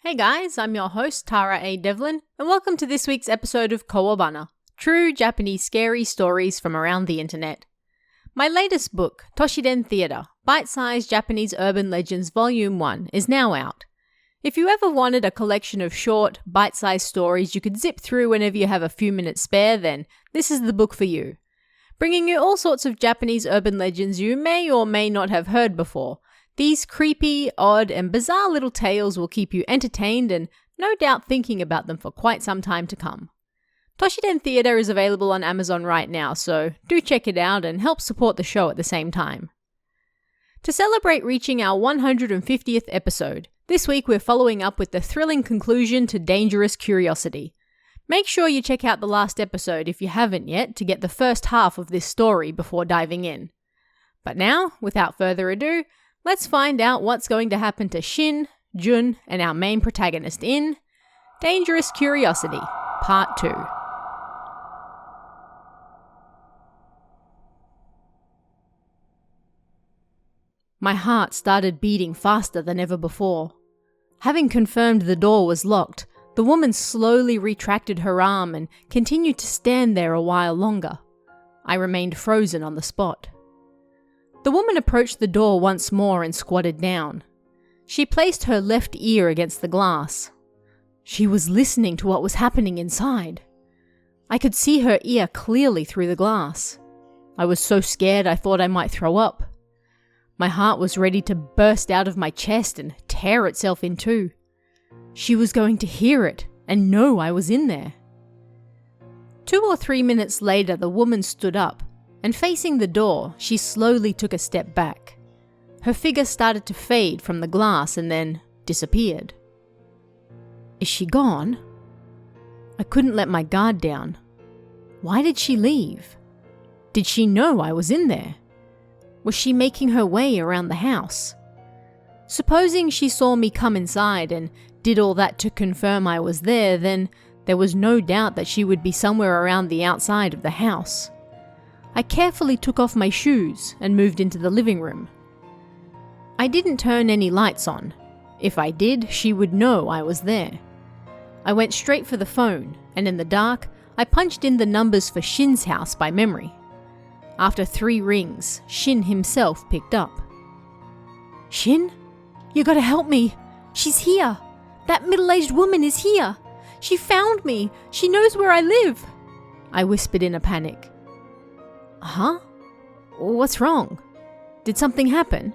Hey guys, I'm your host Tara A. Devlin, and welcome to this week's episode of Kowabana, true Japanese scary stories from around the internet. My latest book, Toshiden Theater, Bite-Sized Japanese Urban Legends Volume 1, is now out. If you ever wanted a collection of short, bite-sized stories you could zip through whenever you have a few minutes spare, then this is the book for you. Bringing you all sorts of Japanese urban legends you may or may not have heard before. These creepy, odd, and bizarre little tales will keep you entertained and no doubt thinking about them for quite some time to come. Toshiden Theater is available on Amazon right now, so do check it out and help support the show at the same time. To celebrate reaching our 150th episode, this week we're following up with the thrilling conclusion to Dangerous Curiosity. Make sure you check out the last episode if you haven't yet to get the first half of this story before diving in. But now, without further ado, let's find out what's going to happen to Shin, Jun, and our main protagonist in Dangerous Curiosity, Part 2. My heart started beating faster than ever before. Having confirmed the door was locked, the woman slowly retracted her arm and continued to stand there a while longer. I remained frozen on the spot. The woman approached the door once more and squatted down. She placed her left ear against the glass. She was listening to what was happening inside. I could see her ear clearly through the glass. I was so scared I thought I might throw up. My heart was ready to burst out of my chest and tear itself in two. She was going to hear it and know I was in there. 2 or 3 minutes later, the woman stood up. And facing the door, she slowly took a step back. Her figure started to fade from the glass and then disappeared. Is she gone? I couldn't let my guard down. Why did she leave? Did she know I was in there? Was she making her way around the house? Supposing she saw me come inside and did all that to confirm I was there, then there was no doubt that she would be somewhere around the outside of the house. I carefully took off my shoes and moved into the living room. I didn't turn any lights on. If I did, she would know I was there. I went straight for the phone, and in the dark, I punched in the numbers for Shin's house by memory. After 3 rings, Shin himself picked up. Shin? You gotta help me. She's here. That middle-aged woman is here. She found me. She knows where I live. I whispered in a panic. Huh? What's wrong? Did something happen?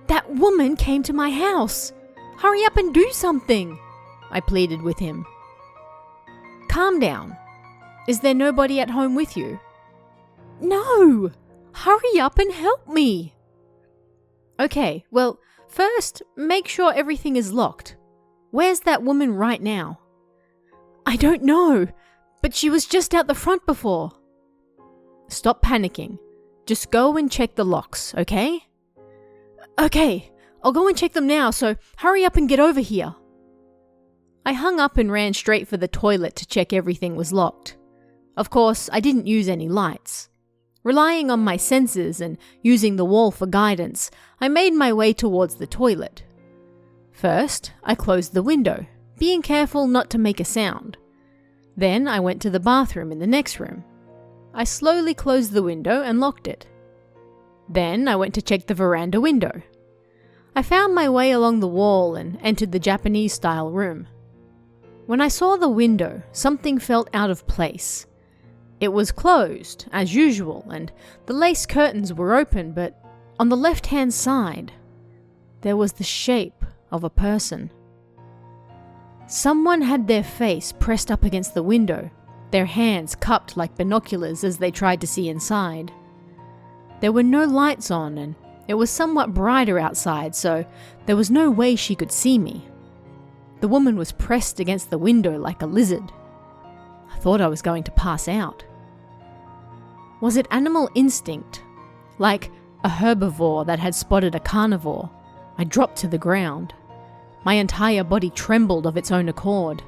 That woman came to my house. Hurry up and do something, I pleaded with him. Calm down. Is there nobody at home with you? No! Hurry up and help me! Okay, well, first, make sure everything is locked. Where's that woman right now? I don't know, but she was just out the front before. Stop panicking. Just go and check the locks, okay? Okay, I'll go and check them now, so hurry up and get over here. I hung up and ran straight for the toilet to check everything was locked. Of course, I didn't use any lights. Relying on my senses and using the wall for guidance, I made my way towards the toilet. First, I closed the window, being careful not to make a sound. Then I went to the bathroom in the next room. I slowly closed the window and locked it. Then I went to check the veranda window. I found my way along the wall and entered the Japanese-style room. When I saw the window, something felt out of place. It was closed, as usual, and the lace curtains were open, but on the left-hand side, there was the shape of a person. Someone had their face pressed up against the window, their hands cupped like binoculars as they tried to see inside. There were no lights on and it was somewhat brighter outside, so there was no way she could see me. The woman was pressed against the window like a lizard. I thought I was going to pass out. Was it animal instinct? Like a herbivore that had spotted a carnivore? I dropped to the ground. My entire body trembled of its own accord.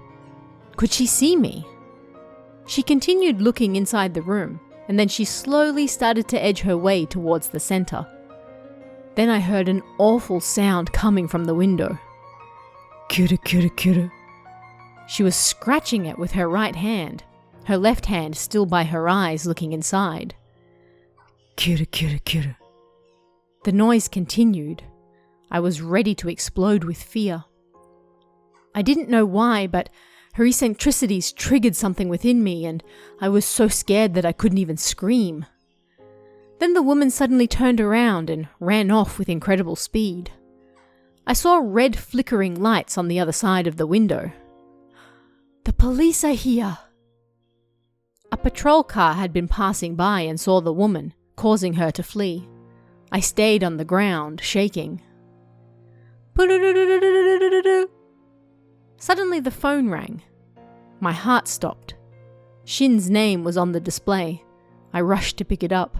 Could she see me? She continued looking inside the room, and then she slowly started to edge her way towards the center. Then I heard an awful sound coming from the window. Kuru kuru kuru. She was scratching it with her right hand, her left hand still by her eyes looking inside. Kuru kuru kuru. The noise continued. I was ready to explode with fear. I didn't know why, but her eccentricities triggered something within me, and I was so scared that I couldn't even scream. Then the woman suddenly turned around and ran off with incredible speed. I saw red flickering lights on the other side of the window. The police are here! A patrol car had been passing by and saw the woman, causing her to flee. I stayed on the ground, shaking. Suddenly the phone rang. My heart stopped. Shin's name was on the display. I rushed to pick it up.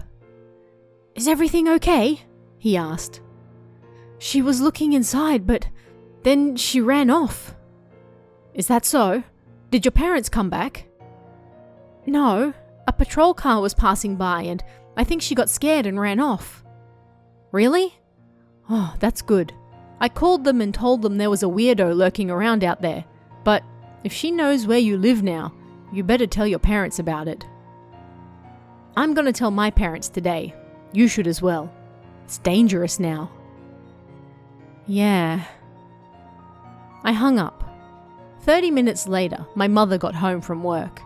"Is everything okay?" he asked. "She was looking inside, but then she ran off." "Is that so? Did your parents come back?" "No, a patrol car was passing by and I think she got scared and ran off." "Really? Oh, that's good. I called them and told them there was a weirdo lurking around out there, but if she knows where you live now, you better tell your parents about it." "I'm gonna tell my parents today. You should as well. It's dangerous now." Yeah. I hung up. 30 minutes later, my mother got home from work.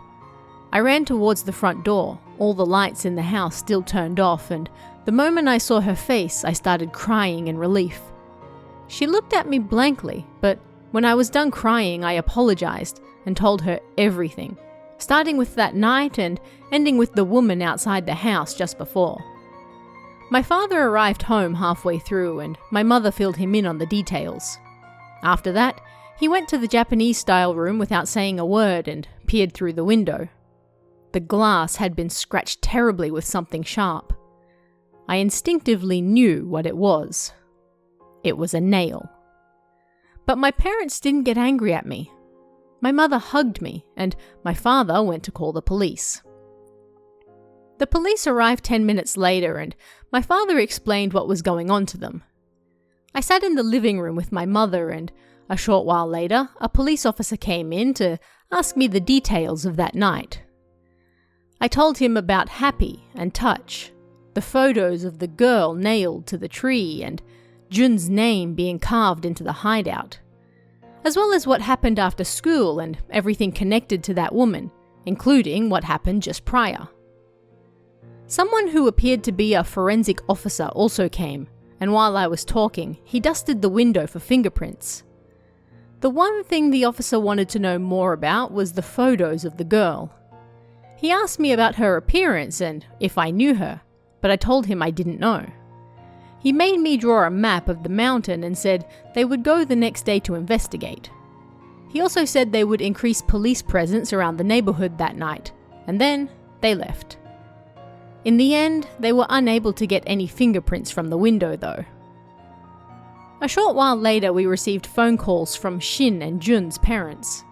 I ran towards the front door, all the lights in the house still turned off, and the moment I saw her face, I started crying in relief. She looked at me blankly, but when I was done crying, I apologized and told her everything, starting with that night and ending with the woman outside the house just before. My father arrived home halfway through and my mother filled him in on the details. After that, he went to the Japanese-style room without saying a word and peered through the window. The glass had been scratched terribly with something sharp. I instinctively knew what it was. It was a nail. But my parents didn't get angry at me. My mother hugged me and my father went to call the police. The police arrived 10 minutes later and my father explained what was going on to them. I sat in the living room with my mother and a short while later, a police officer came in to ask me the details of that night. I told him about Happy and Touch, the photos of the girl nailed to the tree and Jun's name being carved into the hideout, as well as what happened after school and everything connected to that woman, including what happened just prior. Someone who appeared to be a forensic officer also came, and while I was talking, he dusted the window for fingerprints. The one thing the officer wanted to know more about was the photos of the girl. He asked me about her appearance and if I knew her, but I told him I didn't know. He made me draw a map of the mountain and said they would go the next day to investigate. He also said they would increase police presence around the neighborhood that night, and then they left. In the end, they were unable to get any fingerprints from the window though. A short while later, we received phone calls from Shin and Jun's parents.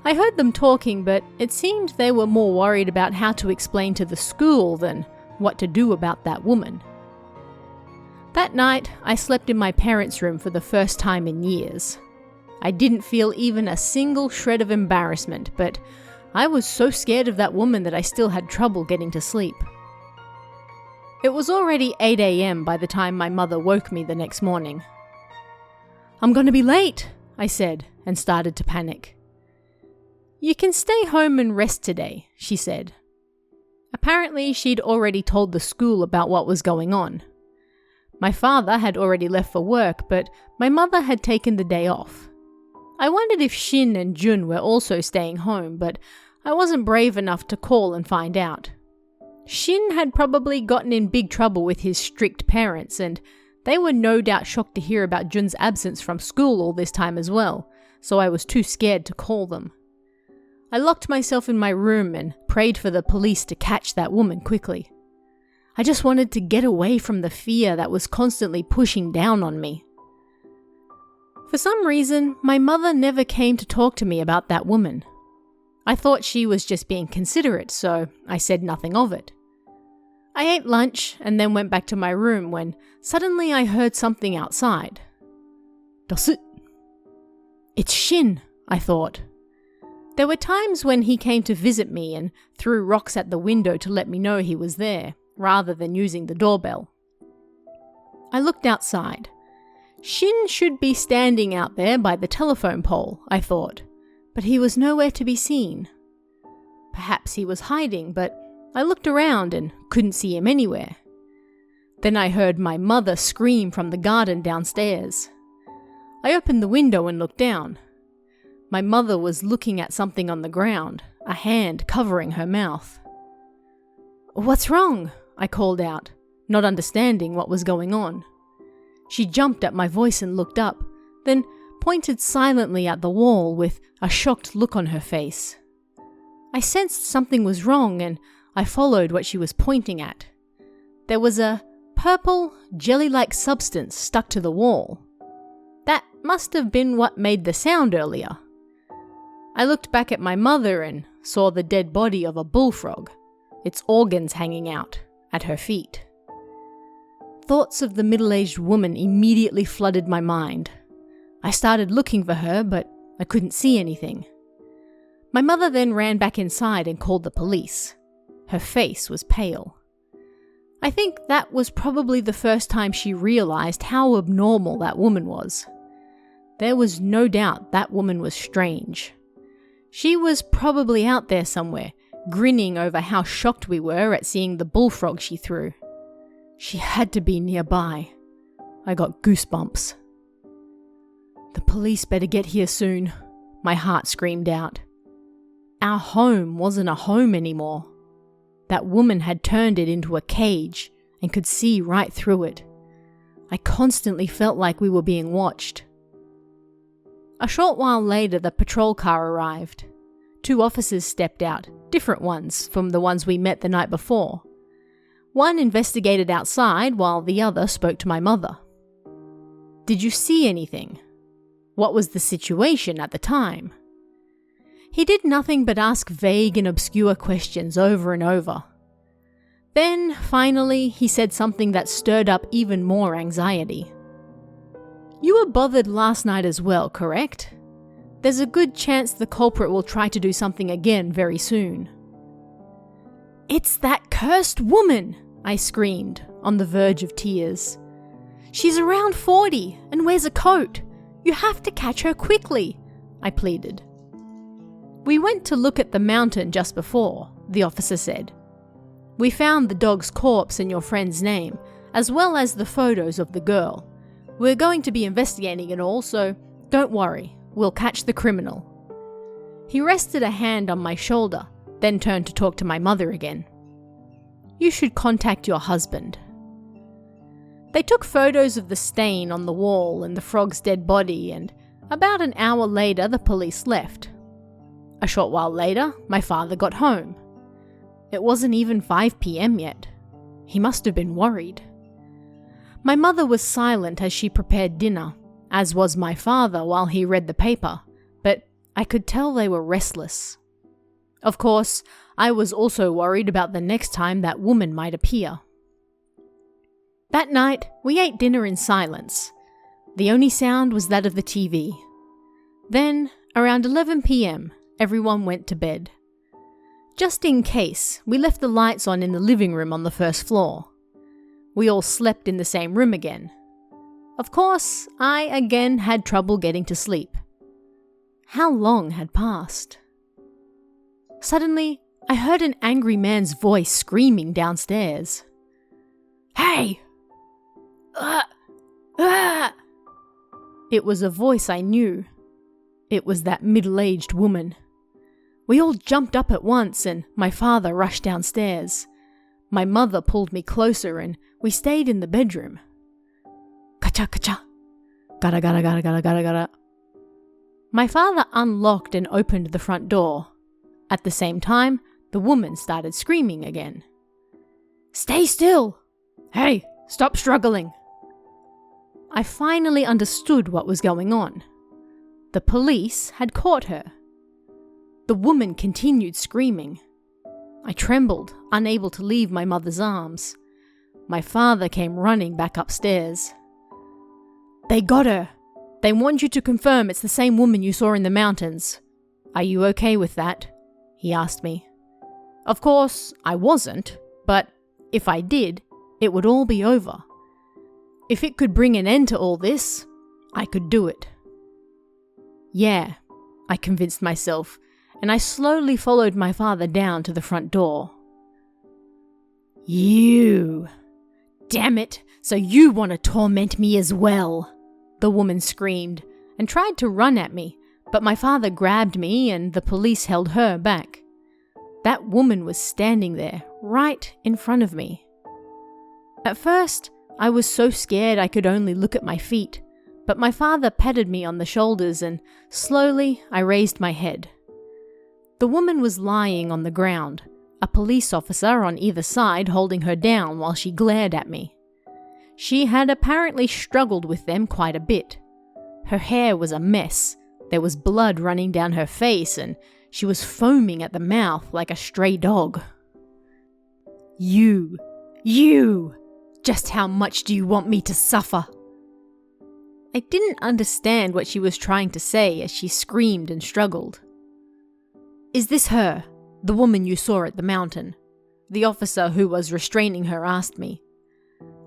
I heard them talking, but it seemed they were more worried about how to explain to the school than what to do about that woman. That night, I slept in my parents' room for the first time in years. I didn't feel even a single shred of embarrassment, but I was so scared of that woman that I still had trouble getting to sleep. It was already 8 a.m. by the time my mother woke me the next morning. "I'm going to be late," I said, and started to panic. "You can stay home and rest today," she said. Apparently, she'd already told the school about what was going on. My father had already left for work, but my mother had taken the day off. I wondered if Shin and Jun were also staying home, but I wasn't brave enough to call and find out. Shin had probably gotten in big trouble with his strict parents, and they were no doubt shocked to hear about Jun's absence from school all this time as well, so I was too scared to call them. I locked myself in my room and prayed for the police to catch that woman quickly. I just wanted to get away from the fear that was constantly pushing down on me. For some reason, my mother never came to talk to me about that woman. I thought she was just being considerate, so I said nothing of it. I ate lunch and then went back to my room when suddenly I heard something outside. Dosit. It's Shin, I thought. There were times when he came to visit me and threw rocks at the window to let me know he was there, rather than using the doorbell. I looked outside. Shin should be standing out there by the telephone pole, I thought, but he was nowhere to be seen. Perhaps he was hiding, but I looked around and couldn't see him anywhere. Then I heard my mother scream from the garden downstairs. I opened the window and looked down. My mother was looking at something on the ground, a hand covering her mouth. "What's wrong?" I called out, not understanding what was going on. She jumped at my voice and looked up, then pointed silently at the wall with a shocked look on her face. I sensed something was wrong and I followed what she was pointing at. There was a purple, jelly-like substance stuck to the wall. That must have been what made the sound earlier. I looked back at my mother and saw the dead body of a bullfrog, its organs hanging out, at her feet. Thoughts of the middle-aged woman immediately flooded my mind. I started looking for her, but I couldn't see anything. My mother then ran back inside and called the police. Her face was pale. I think that was probably the first time she realized how abnormal that woman was. There was no doubt that woman was strange. She was probably out there somewhere, grinning over how shocked we were at seeing the bullfrog she threw. She had to be nearby. I got goosebumps. "The police better get here soon," my heart screamed out. Our home wasn't a home anymore. That woman had turned it into a cage and could see right through it. I constantly felt like we were being watched. A short while later, the patrol car arrived. 2 officers stepped out, different ones from the ones we met the night before. One investigated outside while the other spoke to my mother. "Did you see anything? What was the situation at the time?" He did nothing but ask vague and obscure questions over and over. Then, finally, he said something that stirred up even more anxiety. "You were bothered last night as well, correct? There's a good chance the culprit will try to do something again very soon." "It's that cursed woman!" I screamed, on the verge of tears. "She's around 40 and wears a coat. You have to catch her quickly," I pleaded. "We went to look at the mountain just before," the officer said. "We found the dog's corpse and your friend's name, as well as the photos of the girl. We're going to be investigating it all, so don't worry, we'll catch the criminal." He rested a hand on my shoulder, then turned to talk to my mother again. "You should contact your husband." They took photos of the stain on the wall and the frog's dead body, and about an hour later the police left. A short while later, my father got home. It wasn't even 5 p.m. yet. He must have been worried. My mother was silent as she prepared dinner, as was my father while he read the paper, but I could tell they were restless. Of course, I was also worried about the next time that woman might appear. That night, we ate dinner in silence. The only sound was that of the TV. Then, around 11 p.m., everyone went to bed. Just in case, we left the lights on in the living room on the first floor. We all slept in the same room again. Of course, I again had trouble getting to sleep. How long had passed? Suddenly, I heard an angry man's voice screaming downstairs. "Hey! It was a voice I knew. It was that middle-aged woman. We all jumped up at once and my father rushed downstairs. My mother pulled me closer and we stayed in the bedroom. Ka-cha, gada gada gada gada gada gada. My father unlocked and opened the front door. At the same time, the woman started screaming again. "Stay still! Hey, stop struggling!" I finally understood what was going on. The police had caught her. The woman continued screaming. I trembled, unable to leave my mother's arms. My father came running back upstairs. "They got her! They want you to confirm it's the same woman you saw in the mountains. Are you okay with that? He asked me. Of course, I wasn't, but if I did, it would all be over. If it could bring an end to all this, I could do it. Yeah, I convinced myself, and I slowly followed my father down to the front door. You! Damn it, so you want to torment me as well, the woman screamed, and tried to run at me, but my father grabbed me and the police held her back. That woman was standing there, right in front of me. At first, I was so scared I could only look at my feet, but my father patted me on the shoulders and slowly I raised my head. The woman was lying on the ground, a police officer on either side holding her down while she glared at me. She had apparently struggled with them quite a bit. Her hair was a mess, there was blood running down her face, and she was foaming at the mouth like a stray dog. You! Just how much do you want me to suffer? I didn't understand what she was trying to say as she screamed and struggled. Is this her, the woman you saw at the mountain? The officer who was restraining her asked me.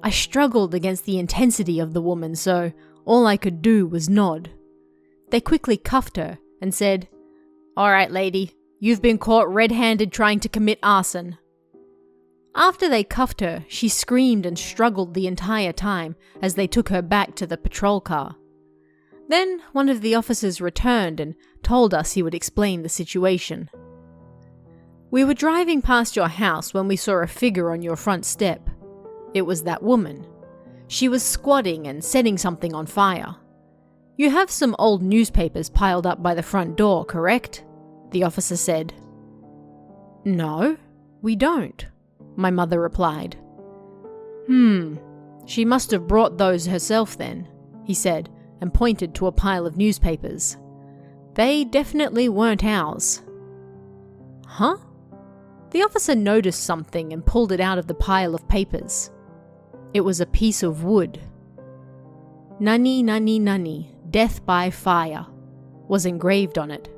I struggled against the intensity of the woman, so all I could do was nod. They quickly cuffed her and said, "All right, lady, you've been caught red-handed trying to commit arson." After they cuffed her, she screamed and struggled the entire time as they took her back to the patrol car. Then one of the officers returned and told us he would explain the situation. We were driving past your house when we saw a figure on your front step. It was that woman. She was squatting and setting something on fire. You have some old newspapers piled up by the front door, correct? The officer said. No, we don't, my mother replied. She must have brought those herself then, he said, and pointed to a pile of newspapers. They definitely weren't ours. Huh? The officer noticed something and pulled it out of the pile of papers. It was a piece of wood. Nani Nani Nani, Death by Fire, was engraved on it.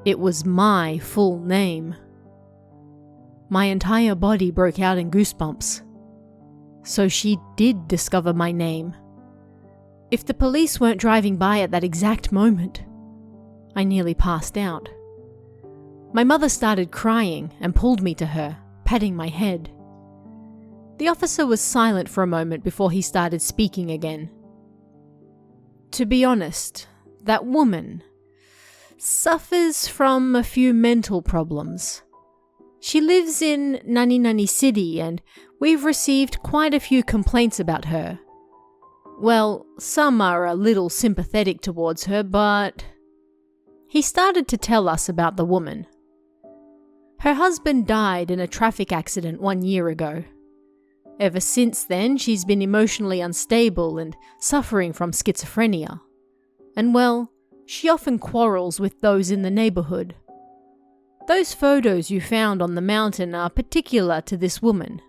It was my full name. My entire body broke out in goosebumps. So she did discover my name. If the police weren't driving by at that exact moment, I nearly passed out. My mother started crying and pulled me to her, patting my head. The officer was silent for a moment before he started speaking again. To be honest, that woman suffers from a few mental problems. She lives in Nani Nani City and we've received quite a few complaints about her. Well, some are a little sympathetic towards her, but... He started to tell us about the woman. Her husband died in a traffic accident 1 year ago. Ever since then, she's been emotionally unstable and suffering from schizophrenia. And well, she often quarrels with those in the neighborhood. Those photos you found on the mountain are particular to this woman.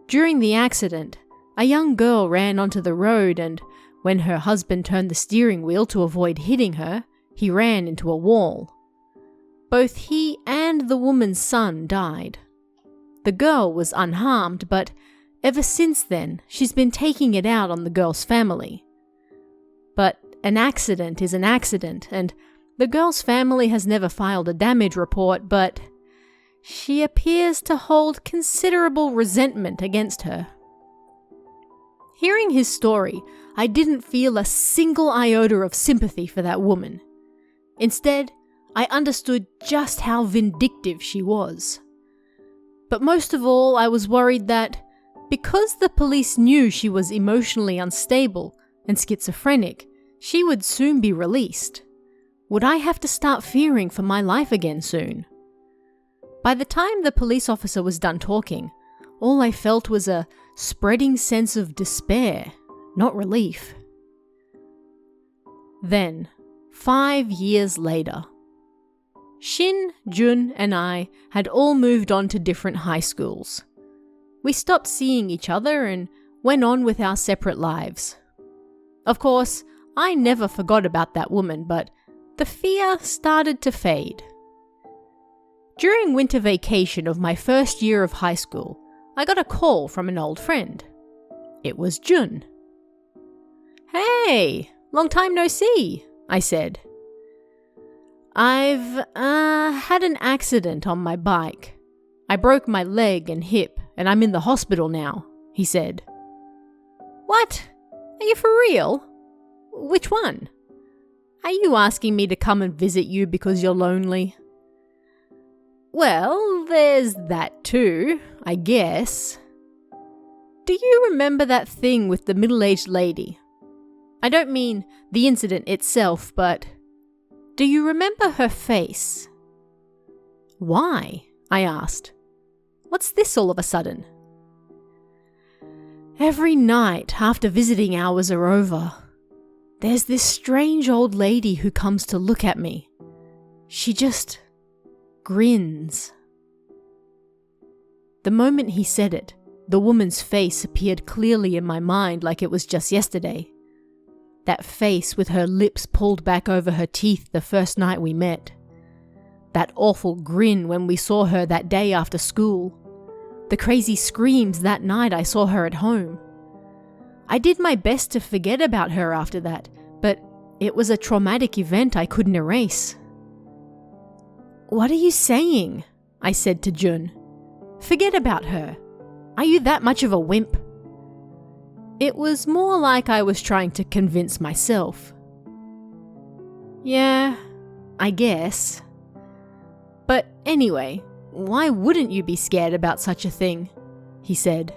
During the accident, a young girl ran onto the road and, when her husband turned the steering wheel to avoid hitting her, he ran into a wall. Both he and the woman's son died. The girl was unharmed, but ever since then, she's been taking it out on the girl's family. But an accident is an accident, and the girl's family has never filed a damage report, but she appears to hold considerable resentment against her. Hearing his story, I didn't feel a single iota of sympathy for that woman. Instead, I understood just how vindictive she was. But most of all, I was worried that, because the police knew she was emotionally unstable and schizophrenic, she would soon be released. Would I have to start fearing for my life again soon? By the time the police officer was done talking, all I felt was a spreading sense of despair, not relief. Then, 5 years later, Shin, Jun, and I had all moved on to different high schools. We stopped seeing each other and went on with our separate lives. Of course, I never forgot about that woman, but the fear started to fade. During winter vacation of my first year of high school, I got a call from an old friend. It was Jun. "Hey, long time no see," I said. "I've had an accident on my bike. I broke my leg and hip, and I'm in the hospital now," he said. "What? Are you for real? Which one? Are you asking me to come and visit you because you're lonely?" "Well, there's that too, I guess. Do you remember that thing with the middle-aged lady? I don't mean the incident itself, but do you remember her face?" "Why?" I asked. "What's this all of a sudden?" "Every night after visiting hours are over, there's this strange old lady who comes to look at me. She just grins." The moment he said it, the woman's face appeared clearly in my mind like it was just yesterday. That face with her lips pulled back over her teeth the first night we met. That awful grin when we saw her that day after school. The crazy screams that night I saw her at home. I did my best to forget about her after that, but it was a traumatic event I couldn't erase. "What are you saying?" I said to Jun. "Forget about her. Are you that much of a wimp?" It was more like I was trying to convince myself. "Yeah, I guess. But anyway, why wouldn't you be scared about such a thing?" he said.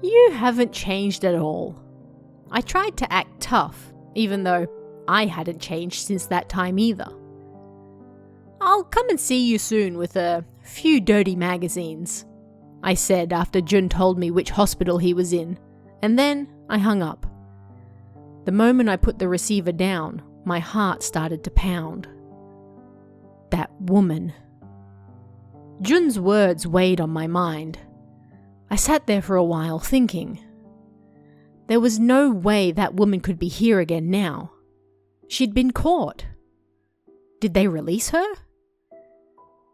"You haven't changed at all." I tried to act tough, even though I hadn't changed since that time either. "I'll come and see you soon with a few dirty magazines," I said after Jun told me which hospital he was in, and then I hung up. The moment I put the receiver down, my heart started to pound. That woman. Jun's words weighed on my mind. I sat there for a while thinking. There was no way that woman could be here again now. She'd been caught. Did they release her?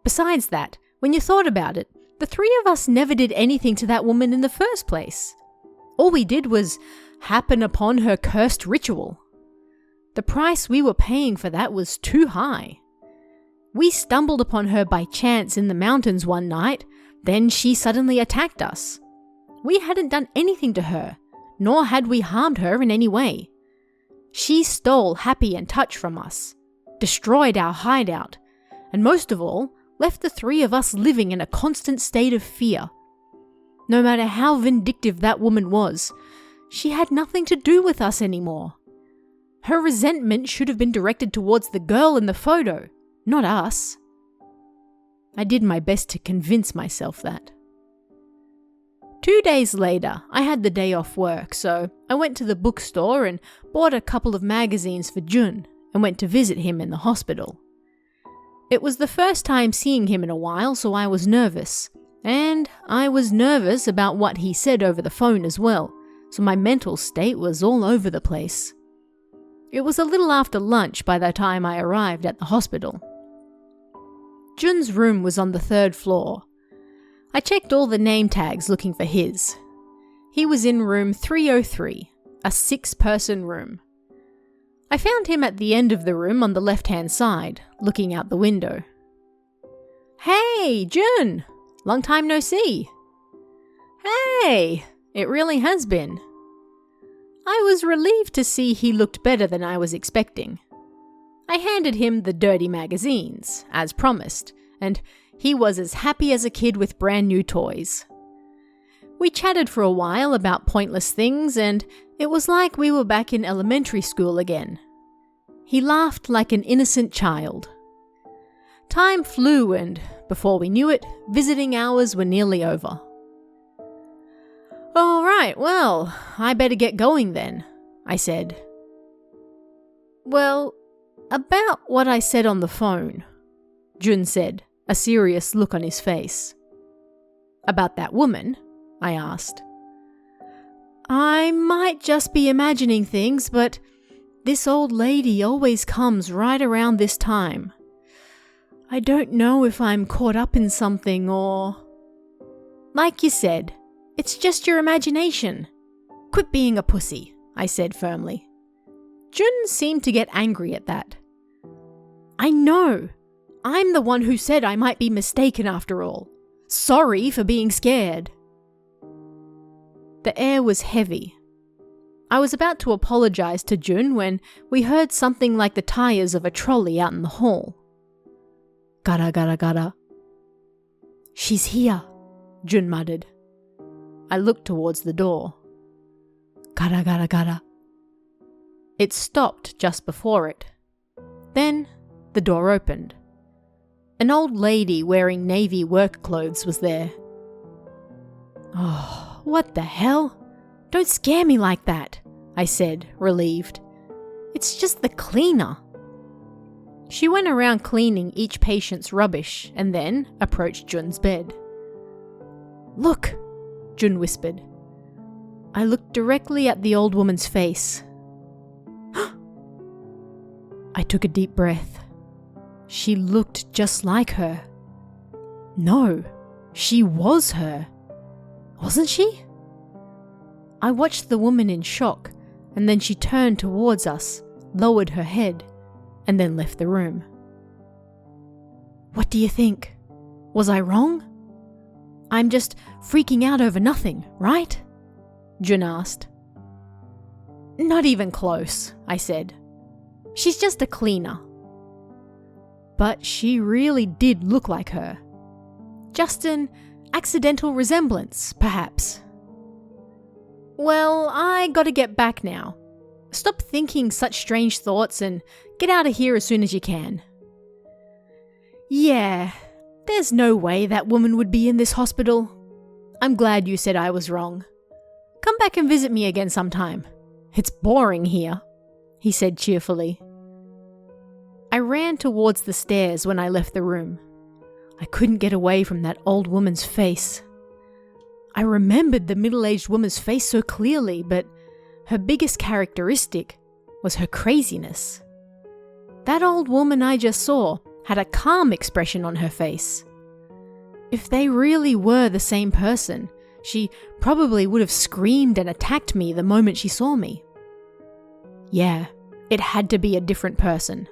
Besides that, when you thought about it, the three of us never did anything to that woman in the first place. All we did was happen upon her cursed ritual. The price we were paying for that was too high. We stumbled upon her by chance in the mountains one night, then she suddenly attacked us. We hadn't done anything to her, nor had we harmed her in any way. She stole Happy and Touch from us, destroyed our hideout, and most of all, left the three of us living in a constant state of fear. No matter how vindictive that woman was, she had nothing to do with us anymore. Her resentment should have been directed towards the girl in the photo, not us. I did my best to convince myself that. 2 days later, I had the day off work, so I went to the bookstore and bought a couple of magazines for Jun and went to visit him in the hospital. It was the first time seeing him in a while, so I was nervous. And I was nervous about what he said over the phone as well, so my mental state was all over the place. It was a little after lunch by the time I arrived at the hospital. Jun's room was on the 3rd floor. I checked all the name tags looking for his. He was in room 303, a 6-person room. I found him at the end of the room on the left-hand side, looking out the window. "Hey, Jun! Long time no see." "Hey, it really has been." I was relieved to see he looked better than I was expecting. I handed him the dirty magazines, as promised, and he was as happy as a kid with brand new toys. We chatted for a while about pointless things, and it was like we were back in elementary school again. He laughed like an innocent child. Time flew, and before we knew it, visiting hours were nearly over. "All right, well, I better get going then," I said. "Well, about what I said on the phone," Jun said, a serious look on his face. "About that woman?" I asked. "I might just be imagining things, but This old lady always comes right around this time. I don't know if I'm caught up in something or... Like you said, it's just your imagination. Quit being a pussy, I said firmly. Jun seemed to get angry at that. I know. I'm the one who said I might be mistaken after all. Sorry for being scared. The air was heavy. I was about to apologize to Jun when we heard something like the tires of a trolley out in the hall. Gara gara gara. She's here, Jun muttered. I looked towards the door. Gara gara gara. It stopped just before it. Then the door opened. An old lady wearing navy work clothes was there. Oh, what the hell? Don't scare me like that, I said, relieved. It's just the cleaner. She went around cleaning each patient's rubbish and then approached Jun's bed. Look, Jun whispered. I looked directly at the old woman's face. I took a deep breath. She looked just like her. No, she was her. Wasn't she? I watched the woman in shock, and then she turned towards us, lowered her head, and then left the room. What do you think? Was I wrong? I'm just freaking out over nothing, right? Jun asked. Not even close, I said. She's just a cleaner. But she really did look like her. Just an accidental resemblance, perhaps. Well, I gotta get back now. Stop thinking such strange thoughts and get out of here as soon as you can. Yeah, there's no way that woman would be in this hospital. I'm glad you said I was wrong. Come back and visit me again sometime. It's boring here, he said cheerfully. I ran towards the stairs when I left the room. I couldn't get away from that old woman's face. I remembered the middle-aged woman's face so clearly, but her biggest characteristic was her craziness. That old woman I just saw had a calm expression on her face. If they really were the same person, she probably would have screamed and attacked me the moment she saw me. Yeah, it had to be a different person.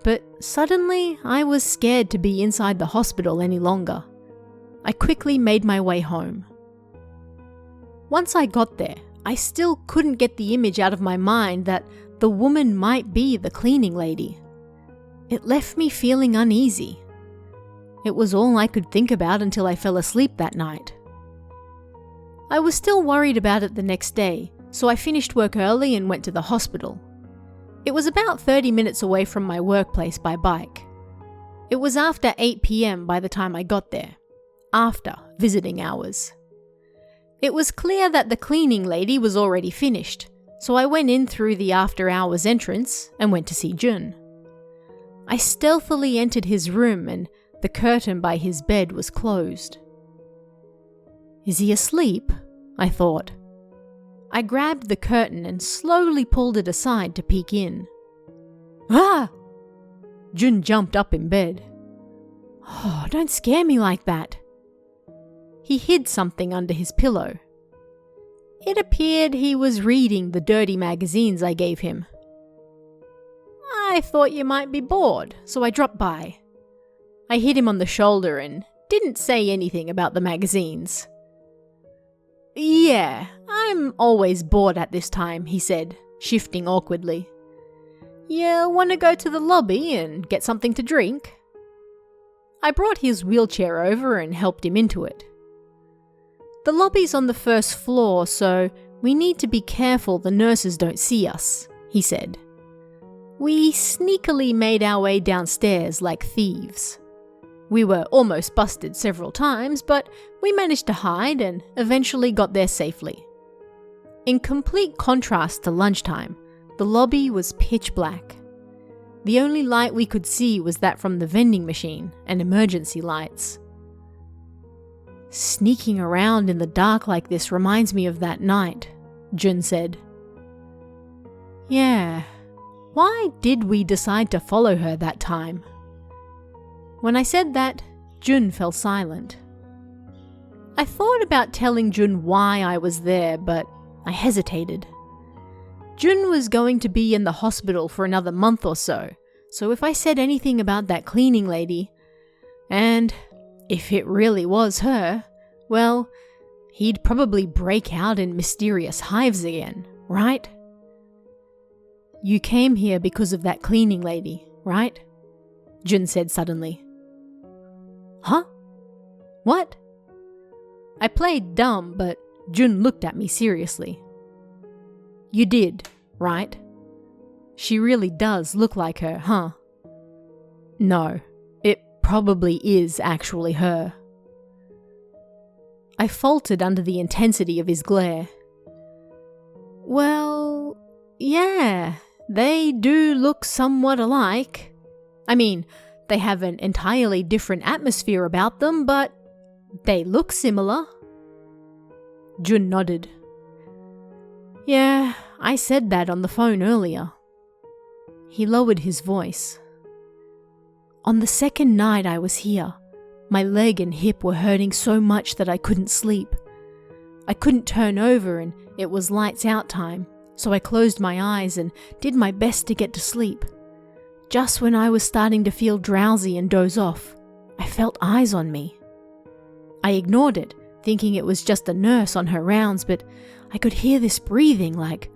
But suddenly, I was scared to be inside the hospital any longer. I quickly made my way home. Once I got there, I still couldn't get the image out of my mind that the woman might be the cleaning lady. It left me feeling uneasy. It was all I could think about until I fell asleep that night. I was still worried about it the next day, so I finished work early and went to the hospital. It was about 30 minutes away from my workplace by bike. It was after 8 p.m. by the time I got there, after visiting hours. It was clear that the cleaning lady was already finished, so I went in through the after-hours entrance and went to see Jun. I stealthily entered his room and the curtain by his bed was closed. Is he asleep? I thought. I grabbed the curtain and slowly pulled it aside to peek in. Ah! Jun jumped up in bed. Oh, don't scare me like that. He hid something under his pillow. It appeared he was reading the dirty magazines I gave him. I thought you might be bored, so I dropped by. I hit him on the shoulder and didn't say anything about the magazines. Yeah, I'm always bored at this time, he said, shifting awkwardly. You want to go to the lobby and get something to drink? I brought his wheelchair over and helped him into it. The lobby's on the first floor, so we need to be careful the nurses don't see us, he said. We sneakily made our way downstairs like thieves. We were almost busted several times, but we managed to hide and eventually got there safely. In complete contrast to lunchtime, the lobby was pitch black. The only light we could see was that from the vending machine and emergency lights. Sneaking around in the dark like this reminds me of that night, Jun said. Yeah, why did we decide to follow her that time? When I said that, Jun fell silent. I thought about telling Jun why I was there, but I hesitated. Jun was going to be in the hospital for another month or so if I said anything about that cleaning lady, and if it really was her, well, he'd probably break out in mysterious hives again, right? You came here because of that cleaning lady, right? Jun said suddenly. Huh? What? I played dumb, but Jun looked at me seriously. You did, right? She really does look like her, huh? No, it probably is actually her. I faltered under the intensity of his glare. Well, yeah, they do look somewhat alike. I mean, they have an entirely different atmosphere about them, but they look similar. Jun nodded. Yeah, I said that on the phone earlier. He lowered his voice. On the second night I was here, my leg and hip were hurting so much that I couldn't sleep. I couldn't turn over and it was lights out time, so I closed my eyes and did my best to get to sleep. Just when I was starting to feel drowsy and doze off, I felt eyes on me. I ignored it, thinking it was just a nurse on her rounds, but I could hear this breathing like,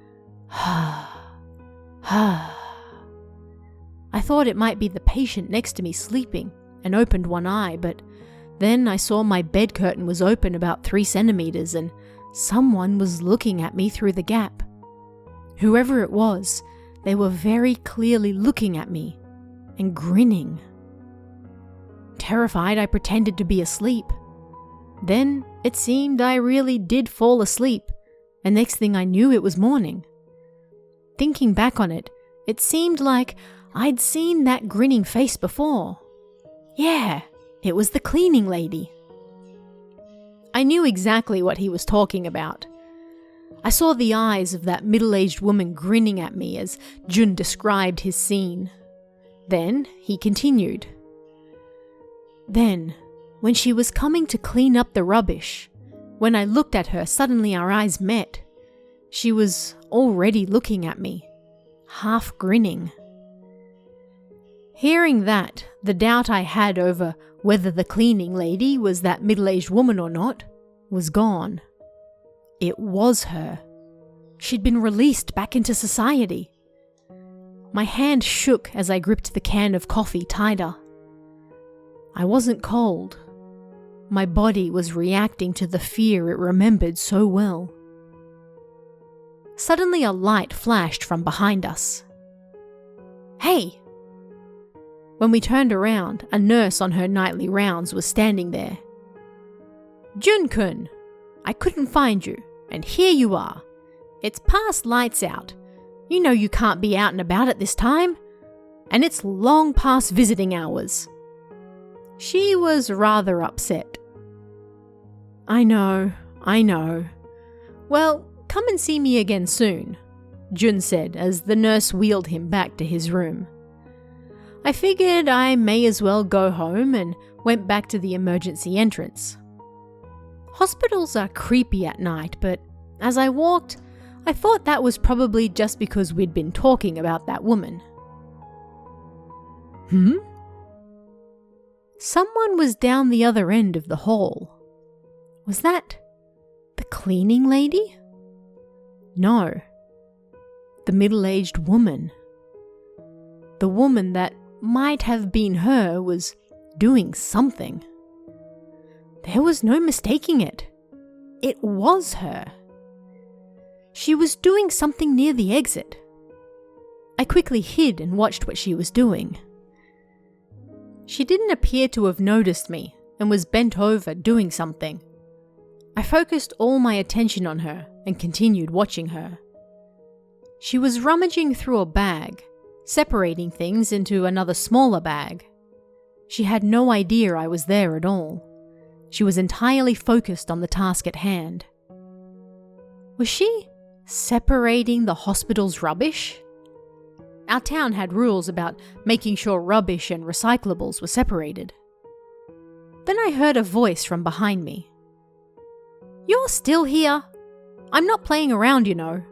ha, ha. I thought it might be the patient next to me sleeping and opened one eye, but then I saw my bed curtain was open about 3 centimeters and someone was looking at me through the gap. Whoever it was, they were very clearly looking at me and grinning. Terrified, I pretended to be asleep. Then it seemed I really did fall asleep, and next thing I knew it was morning. Thinking back on it, it seemed like I'd seen that grinning face before. Yeah, it was the cleaning lady. I knew exactly what he was talking about. I saw the eyes of that middle-aged woman grinning at me as Jun described his scene. Then he continued. Then, when she was coming to clean up the rubbish, when I looked at her, suddenly our eyes met. She was already looking at me, half grinning. Hearing that, the doubt I had over whether the cleaning lady was that middle-aged woman or not was gone. It was her. She'd been released back into society. My hand shook as I gripped the can of coffee tighter. I wasn't cold. My body was reacting to the fear it remembered so well. Suddenly a light flashed from behind us. Hey! When we turned around, a nurse on her nightly rounds was standing there. Jun-kun, I couldn't find you, and here you are. It's past lights out. You know you can't be out and about at this time. And it's long past visiting hours. She was rather upset. I know. Well, come and see me again soon, Jun said as the nurse wheeled him back to his room. I figured I may as well go home and went back to the emergency entrance. Hospitals are creepy at night, but as I walked, I thought that was probably just because we'd been talking about that woman. Someone was down the other end of the hall. Was that the cleaning lady? No. The middle-aged woman. The woman that might have been her was doing something. There was no mistaking it. It was her. She was doing something near the exit. I quickly hid and watched what she was doing. She didn't appear to have noticed me and was bent over doing something. I focused all my attention on her and continued watching her. She was rummaging through a bag, separating things into another smaller bag. She had no idea I was there at all. She was entirely focused on the task at hand. Was she Separating the hospital's rubbish? Our town had rules about making sure rubbish and recyclables were separated. Then I heard a voice from behind me. "You're still here? I'm not playing around, you know."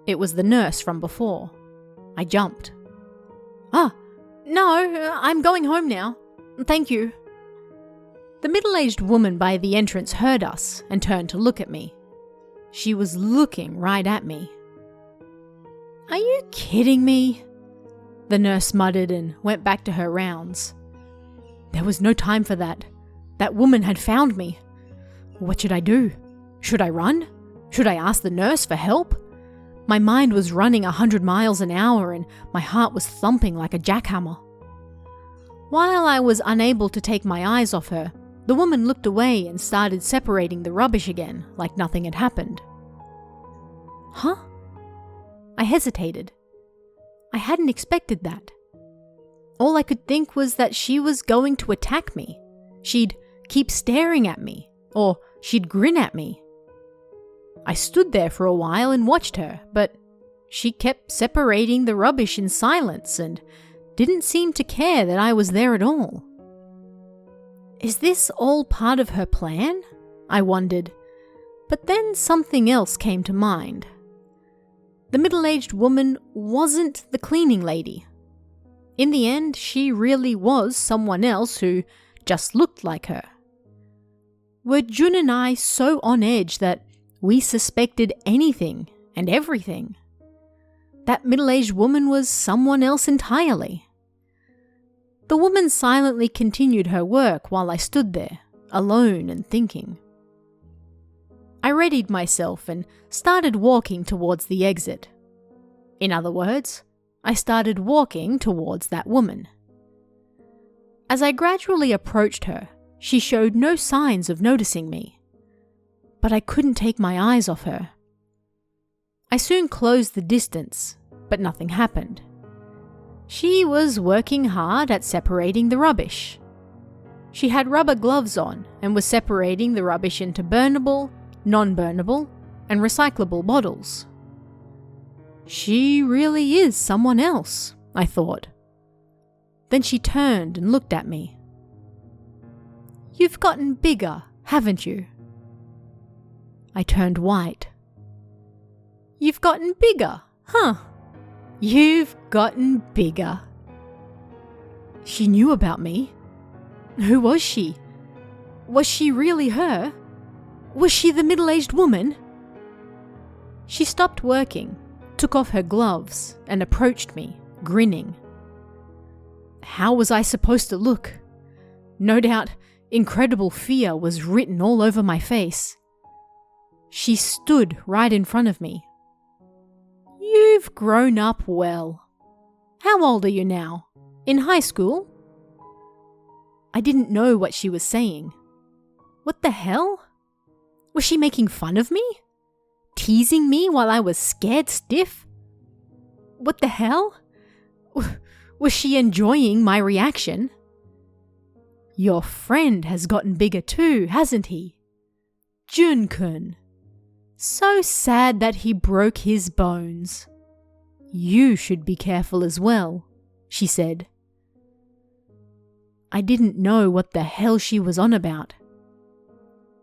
It was the nurse from before. I jumped. No, I'm going home now. Thank you." The middle-aged woman by the entrance heard us and turned to look at me. She was looking right at me. "Are you kidding me?" The nurse muttered and went back to her rounds. There was no time for that. That woman had found me. What should I do? Should I run? Should I ask the nurse for help? My mind was running 100 miles an hour and my heart was thumping like a jackhammer. While I was unable to take my eyes off her, the woman looked away and started separating the rubbish again, like nothing had happened. Huh? I hesitated. I hadn't expected that. All I could think was that she was going to attack me. She'd keep staring at me, or she'd grin at me. I stood there for a while and watched her, but she kept separating the rubbish in silence and didn't seem to care that I was there at all. Is this all part of her plan? I wondered, but then something else came to mind. The middle-aged woman wasn't the cleaning lady. In the end, she really was someone else who just looked like her. Were Jun and I so on edge that we suspected anything and everything? That middle-aged woman was someone else entirely. The woman silently continued her work while I stood there, alone and thinking. I readied myself and started walking towards the exit. In other words, I started walking towards that woman. As I gradually approached her, she showed no signs of noticing me. But I couldn't take my eyes off her. I soon closed the distance, but nothing happened. She was working hard at separating the rubbish. She had rubber gloves on and was separating the rubbish into burnable, non-burnable, and recyclable bottles. She really is someone else, I thought. Then she turned and looked at me. "You've gotten bigger, haven't you?" I turned white. "You've gotten bigger, huh? You've gotten bigger." She knew about me. Who was she? Was she really her? Was she the middle-aged woman? She stopped working, took off her gloves, and approached me, grinning. How was I supposed to look? No doubt, incredible fear was written all over my face. She stood right in front of me. "You've grown up well. How old are you now? In high school?" I didn't know what she was saying. What the hell? Was she making fun of me? Teasing me while I was scared stiff? What the hell? Was she enjoying my reaction? "Your friend has gotten bigger too, hasn't he? Jun-kun. So sad that he broke his bones. You should be careful as well," she said. I didn't know what the hell she was on about.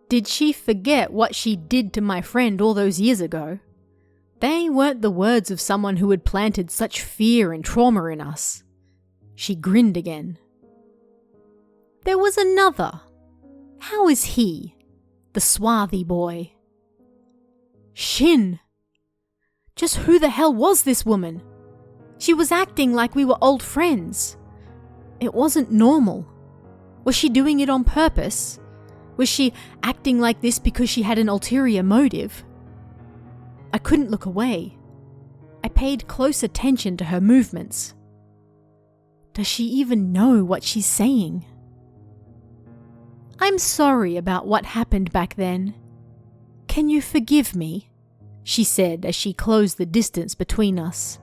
Did she forget what she did to my friend all those years ago? They weren't the words of someone who had planted such fear and trauma in us. She grinned again. "There was another. How is he? The swarthy boy." Shin! Just who the hell was this woman? She was acting like we were old friends. It wasn't normal. Was she doing it on purpose? Was she acting like this because she had an ulterior motive? I couldn't look away. I paid close attention to her movements. Does she even know what she's saying? "I'm sorry about what happened back then. Can you forgive me?" she said as she closed the distance between us.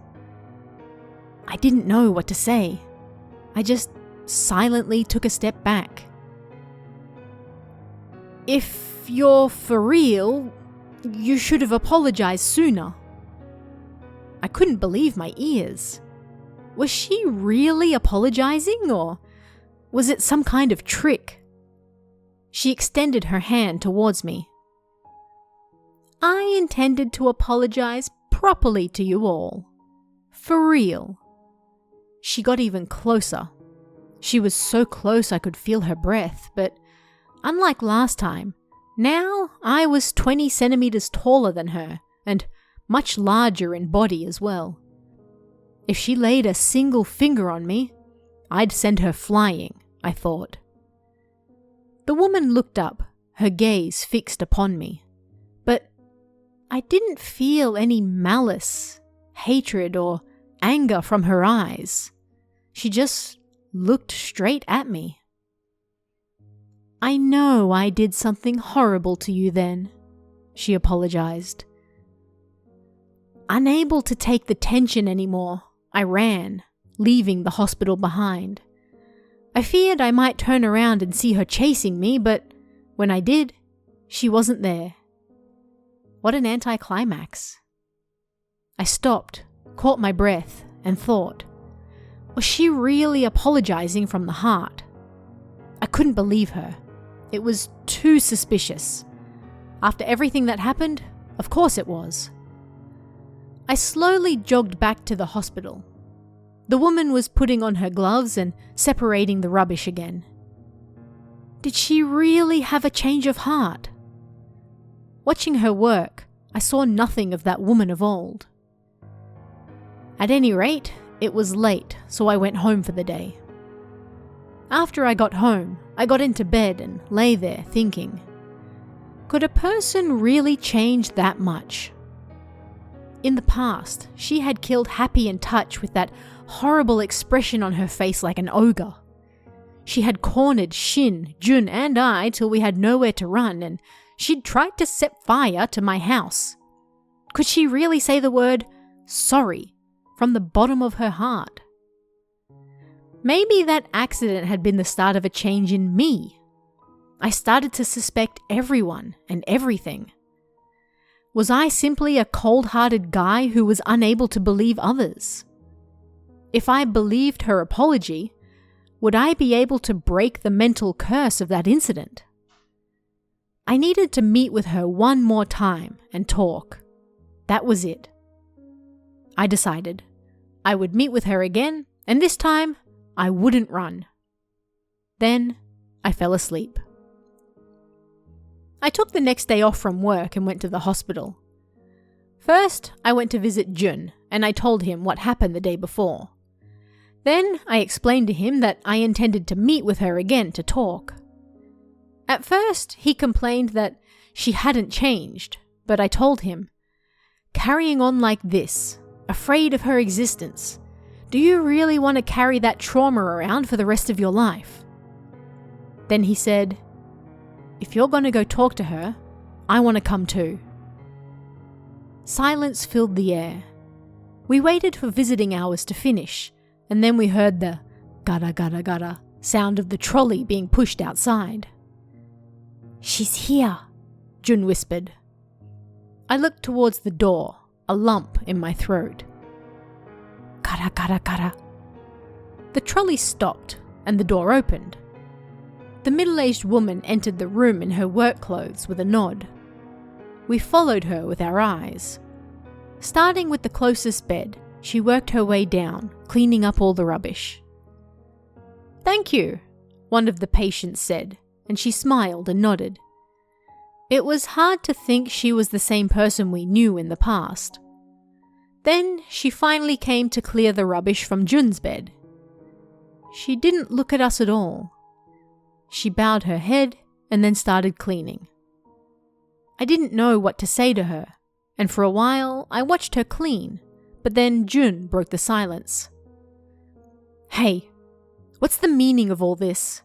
I didn't know what to say. I just silently took a step back. "If you're for real, You should have apologized sooner." I couldn't believe my ears. Was she really apologizing, or was it some kind of trick? She extended her hand towards me. "I intended to apologize properly to you all. For real." She got even closer. She was so close I could feel her breath, but unlike last time, now I was 20 centimeters taller than her and much larger in body as well. If she laid a single finger on me, I'd send her flying, I thought. The woman looked up, her gaze fixed upon me, but I didn't feel any malice, hatred, or anger from her eyes. She just looked straight at me. "I know I did something horrible to you then," she apologized. Unable to take the tension anymore, I ran, leaving the hospital behind. I feared I might turn around and see her chasing me, but when I did, she wasn't there. What an anticlimax. I stopped, caught my breath, and thought, was she really apologizing from the heart? I couldn't believe her. It was too suspicious. After everything that happened, of course it was. I slowly jogged back to the hospital. The woman was putting on her gloves and separating the rubbish again. Did she really have a change of heart? Watching her work, I saw nothing of that woman of old. At any rate, it was late, so I went home for the day. After I got home, I got into bed and lay there thinking, could a person really change that much? In the past, she had killed Happy and Touch with that horrible expression on her face like an ogre. She had cornered Shin, Jun, and I till we had nowhere to run, and she'd tried to set fire to my house. Could she really say the word sorry from the bottom of her heart? Maybe that accident had been the start of a change in me. I started to suspect everyone and everything. Was I simply a cold-hearted guy who was unable to believe others? If I believed her apology, would I be able to break the mental curse of that incident? I needed to meet with her one more time and talk. That was it. I decided I would meet with her again, and this time I wouldn't run. Then I fell asleep. I took the next day off from work and went to the hospital. First, I went to visit Jun, and I told him what happened the day before. Then I explained to him that I intended to meet with her again to talk. At first, he complained that she hadn't changed, but I told him, carrying on like this, afraid of her existence, do you really want to carry that trauma around for the rest of your life? Then he said, if you're going to go talk to her, I want to come too. Silence filled the air. We waited for visiting hours to finish, and then we heard the gada gada gada sound of the trolley being pushed outside. She's here, Jun whispered. I looked towards the door, a lump in my throat. Gada gada gada. The trolley stopped, and the door opened. The middle-aged woman entered the room in her work clothes with a nod. We followed her with our eyes. Starting with the closest bed, she worked her way down, cleaning up all the rubbish. Thank you, one of the patients said, and she smiled and nodded. It was hard to think she was the same person we knew in the past. Then she finally came to clear the rubbish from Jun's bed. She didn't look at us at all. She bowed her head and then started cleaning. I didn't know what to say to her, and for a while I watched her clean, but then Jun broke the silence. Hey, what's the meaning of all this?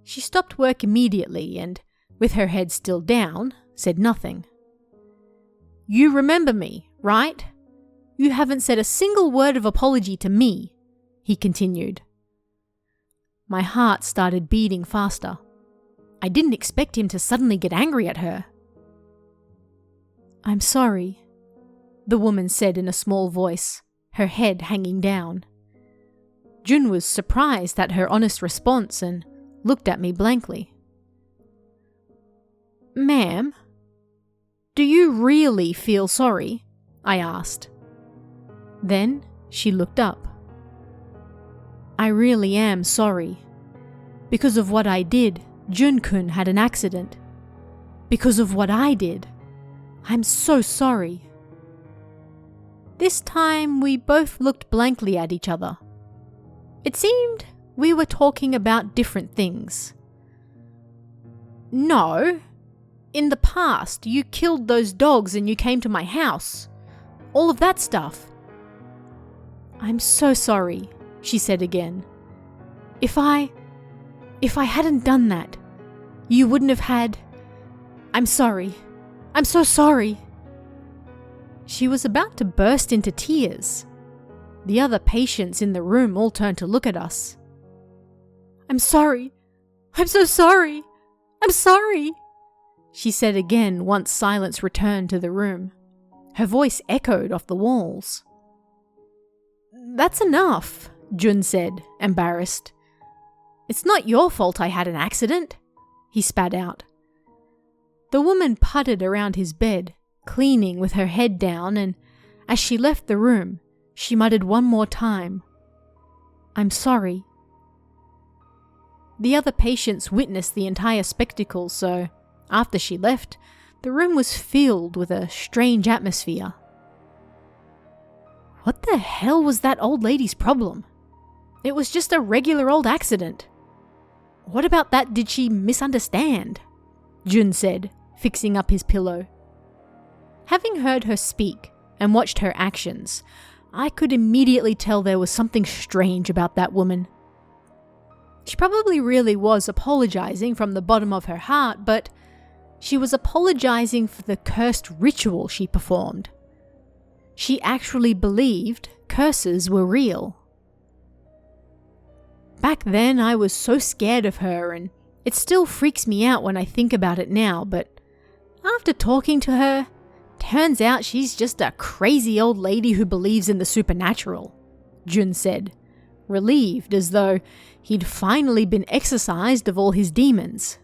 She stopped work immediately and, with her head still down, said nothing. You remember me, right? You haven't said a single word of apology to me, he continued. My heart started beating faster. I didn't expect him to suddenly get angry at her. "I'm sorry," the woman said in a small voice, her head hanging down. Jun was surprised at her honest response and looked at me blankly. "Ma'am, do you really feel sorry?" I asked. Then she looked up. "I really am sorry. Because of what I did, Jun-kun had an accident. Because of what I did. I'm so sorry." This time we both looked blankly at each other. It seemed we were talking about different things. "No. In the past, you killed those dogs and you came to my house. All of that stuff." "I'm so sorry," she said again. If I hadn't done that, you wouldn't have had... I'm sorry. I'm so sorry." She was about to burst into tears. The other patients in the room all turned to look at us. "I'm sorry. I'm so sorry. I'm sorry," she said again once silence returned to the room. Her voice echoed off the walls. "That's enough," Jun said, embarrassed. "It's not your fault I had an accident," he spat out. The woman puttered around his bed, cleaning with her head down, and as she left the room, she muttered one more time, "I'm sorry." The other patients witnessed the entire spectacle, so after she left, the room was filled with a strange atmosphere. What the hell was that old lady's problem? It was just a regular old accident. What about that did she misunderstand? Jun said, fixing up his pillow. Having heard her speak and watched her actions, I could immediately tell there was something strange about that woman. She probably really was apologizing from the bottom of her heart, but she was apologizing for the cursed ritual she performed. She actually believed curses were real. Back then, I was so scared of her, and it still freaks me out when I think about it now, but after talking to her, turns out she's just a crazy old lady who believes in the supernatural, Jun said, relieved as though he'd finally been exorcised of all his demons.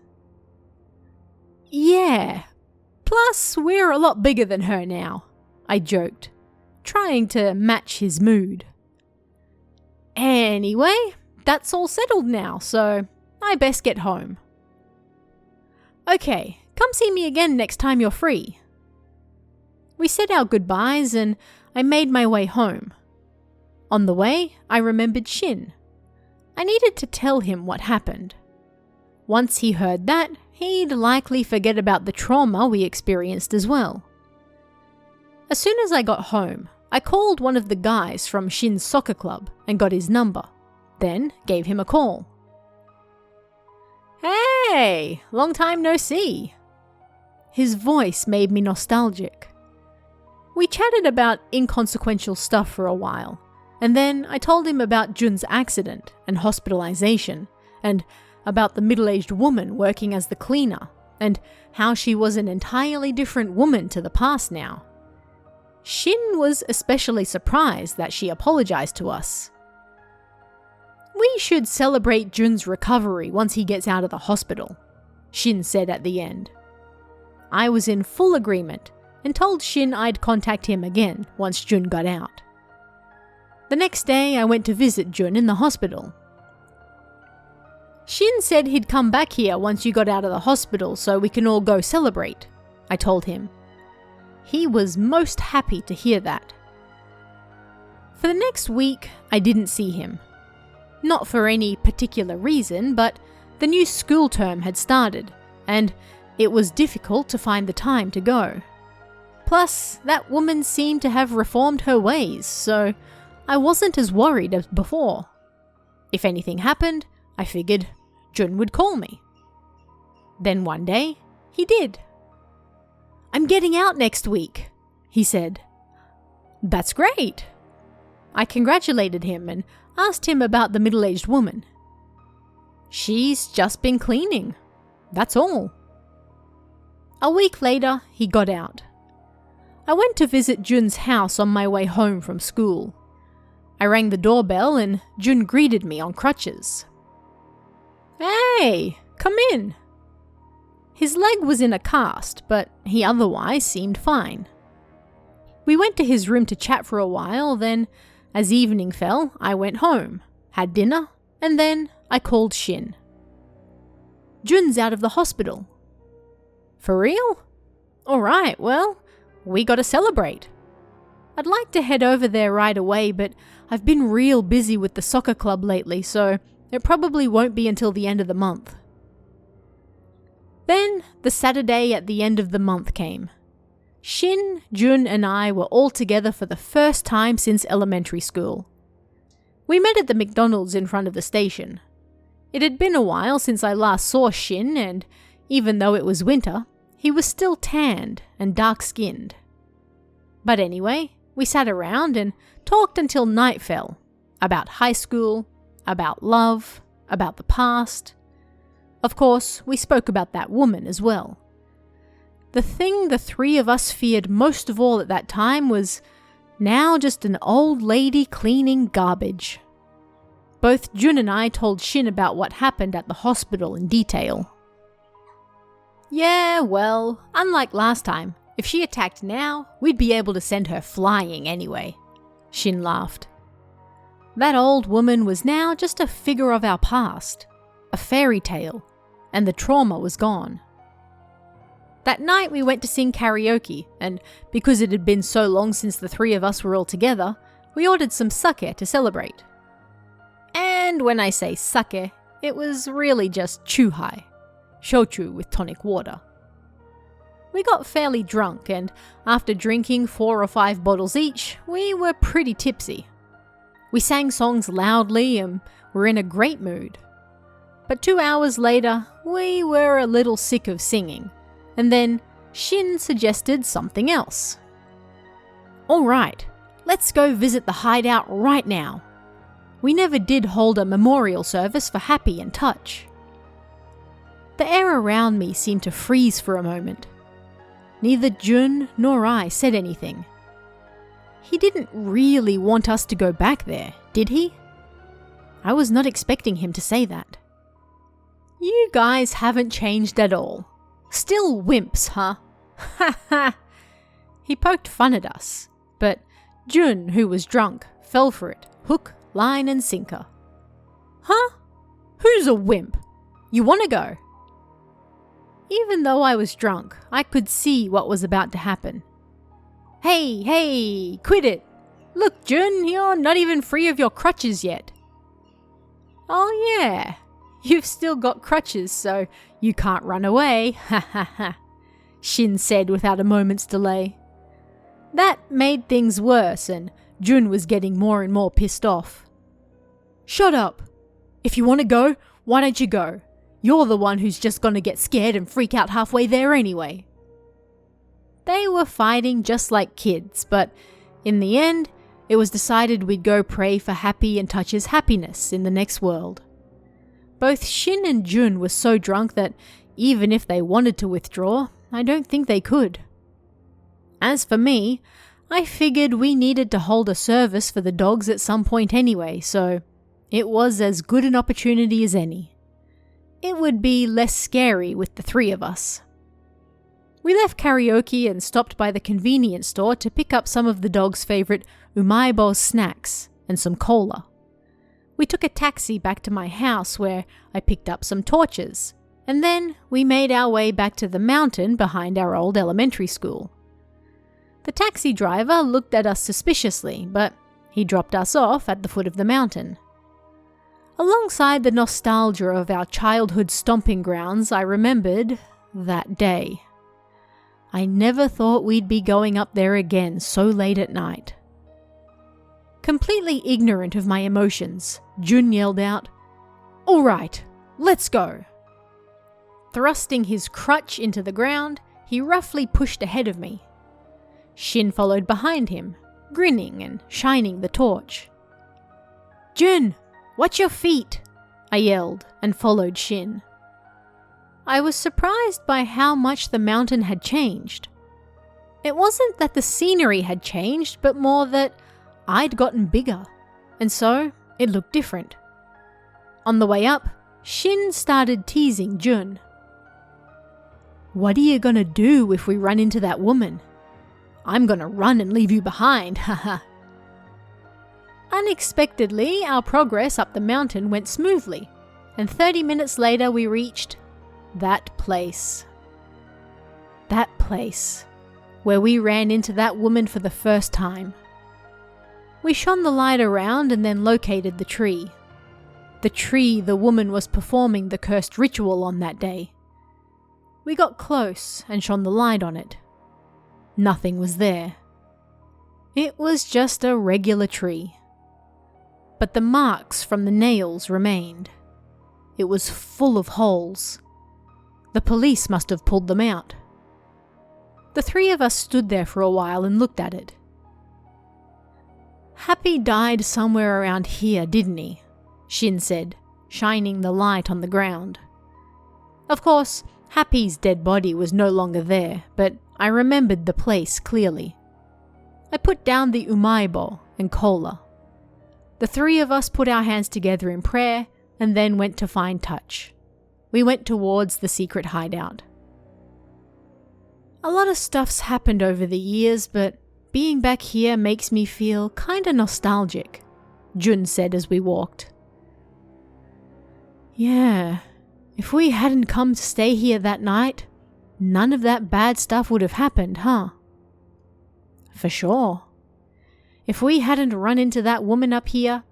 Yeah, plus we're a lot bigger than her now, I joked, trying to match his mood. Anyway, that's all settled now, so I best get home. Okay, come see me again next time you're free. We said our goodbyes and I made my way home. On the way, I remembered Shin. I needed to tell him what happened. Once he heard that, he'd likely forget about the trauma we experienced as well. As soon as I got home, I called one of the guys from Shin's soccer club and got his number, then gave him a call. Hey, long time no see. His voice made me nostalgic. We chatted about inconsequential stuff for a while, and then I told him about Jun's accident and hospitalization, and about the middle-aged woman working as the cleaner, and how she was an entirely different woman to the past now. Shin was especially surprised that she apologized to us. We should celebrate Jun's recovery once he gets out of the hospital, Shin said at the end. I was in full agreement and told Shin I'd contact him again once Jun got out. The next day I went to visit Jun in the hospital. Shin said he'd come back here once you got out of the hospital so we can all go celebrate, I told him. He was most happy to hear that. For the next week, I didn't see him. Not for any particular reason, but the new school term had started, and it was difficult to find the time to go. Plus, that woman seemed to have reformed her ways, so I wasn't as worried as before. If anything happened, I figured Jun would call me. Then one day, he did. I'm getting out next week, he said. That's great. I congratulated him and asked him about the middle-aged woman. She's just been cleaning. That's all. A week later, he got out. I went to visit Jun's house on my way home from school. I rang the doorbell and Jun greeted me on crutches. "Hey, come in." His leg was in a cast, but he otherwise seemed fine. We went to his room to chat for a while, then, as evening fell, I went home, had dinner, and then I called Shin. "Jun's out of the hospital." "For real? Alright, well, we gotta celebrate." "I'd like to head over there right away, but I've been real busy with the soccer club lately, so it probably won't be until the end of the month." Then, the Saturday at the end of the month came. Shin, Jun, and I were all together for the first time since elementary school. We met at the McDonald's in front of the station. It had been a while since I last saw Shin, and even though it was winter, he was still tanned and dark-skinned. But anyway, we sat around and talked until night fell, about high school, about love, about the past. Of course, we spoke about that woman as well. The thing the three of us feared most of all at that time was now just an old lady cleaning garbage. Both Jun and I told Shin about what happened at the hospital in detail. "Yeah, well, unlike last time, if she attacked now, we'd be able to send her flying anyway," Shin laughed. That old woman was now just a figure of our past, a fairy tale, and the trauma was gone. That night we went to sing karaoke, and because it had been so long since the three of us were all together, we ordered some sake to celebrate. And when I say sake, it was really just chuhai, shochu with tonic water. We got fairly drunk, and after drinking 4 or 5 bottles each, we were pretty tipsy. We sang songs loudly and were in a great mood. But 2 hours later, we were a little sick of singing, and then Shin suggested something else. "Alright, let's go visit the hideout right now. We never did hold a memorial service for Happy and Touch." The air around me seemed to freeze for a moment. Neither Jun nor I said anything. He didn't really want us to go back there, did he? I was not expecting him to say that. "You guys haven't changed at all. Still wimps, huh?" Ha ha! He poked fun at us, but Jun, who was drunk, fell for it, hook, line and sinker. "Huh? Who's a wimp? You wanna go?" Even though I was drunk, I could see what was about to happen. Hey, quit it! Look, Jun, you're not even free of your crutches yet." "Oh yeah, you've still got crutches, so you can't run away, ha ha ha," Shin said without a moment's delay. That made things worse, and Jun was getting more and more pissed off. "Shut up! If you want to go, why don't you go? You're the one who's just gonna get scared and freak out halfway there anyway." They were fighting just like kids, but in the end, it was decided we'd go pray for Happy and Touch's happiness in the next world. Both Shin and Jun were so drunk that even if they wanted to withdraw, I don't think they could. As for me, I figured we needed to hold a service for the dogs at some point anyway, so it was as good an opportunity as any. It would be less scary with the three of us. We left karaoke and stopped by the convenience store to pick up some of the dogs' favourite umaibo snacks and some cola. We took a taxi back to my house where I picked up some torches, and then we made our way back to the mountain behind our old elementary school. The taxi driver looked at us suspiciously, but he dropped us off at the foot of the mountain. Alongside the nostalgia of our childhood stomping grounds, I remembered that day. I never thought we'd be going up there again so late at night. Completely ignorant of my emotions, Jun yelled out, "All right, let's go." Thrusting his crutch into the ground, he roughly pushed ahead of me. Shin followed behind him, grinning and shining the torch. "Jun, watch your feet!" I yelled and followed Shin. I was surprised by how much the mountain had changed. It wasn't that the scenery had changed, but more that I'd gotten bigger, and so it looked different. On the way up, Shin started teasing Jun. "What are you gonna do if we run into that woman?" "I'm gonna run and leave you behind, haha." Unexpectedly, our progress up the mountain went smoothly, and 30 minutes later we reached that place. That place, where we ran into that woman for the first time. We shone the light around and then located the tree. The tree the woman was performing the cursed ritual on that day. We got close and shone the light on it. Nothing was there. It was just a regular tree. But the marks from the nails remained. It was full of holes. The police must have pulled them out. The three of us stood there for a while and looked at it. "Happy died somewhere around here, didn't he?" Shin said, shining the light on the ground. Of course, Happy's dead body was no longer there, but I remembered the place clearly. I put down the umaibo and cola. The three of us put our hands together in prayer and then went to find Touch. We went towards the secret hideout. A lot of stuff's happened over the years, but being back here makes me feel kinda nostalgic, Jun said as we walked. "Yeah, if we hadn't come to stay here that night, none of that bad stuff would have happened, huh?" "For sure. If we hadn't run into that woman up here,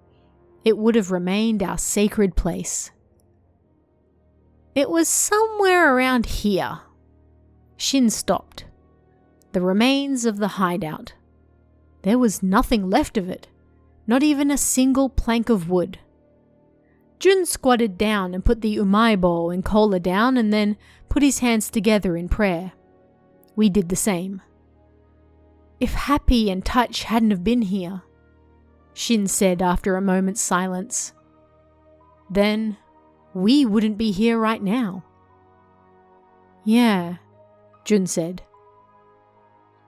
it would have remained our sacred place." "It was somewhere around here." Shin stopped. The remains of the hideout. There was nothing left of it, not even a single plank of wood. Jun squatted down and put the umaibo and cola down and then put his hands together in prayer. We did the same. "If Happy and Touch hadn't have been here," Shin said after a moment's silence, "then we wouldn't be here right now." "Yeah," Jun said.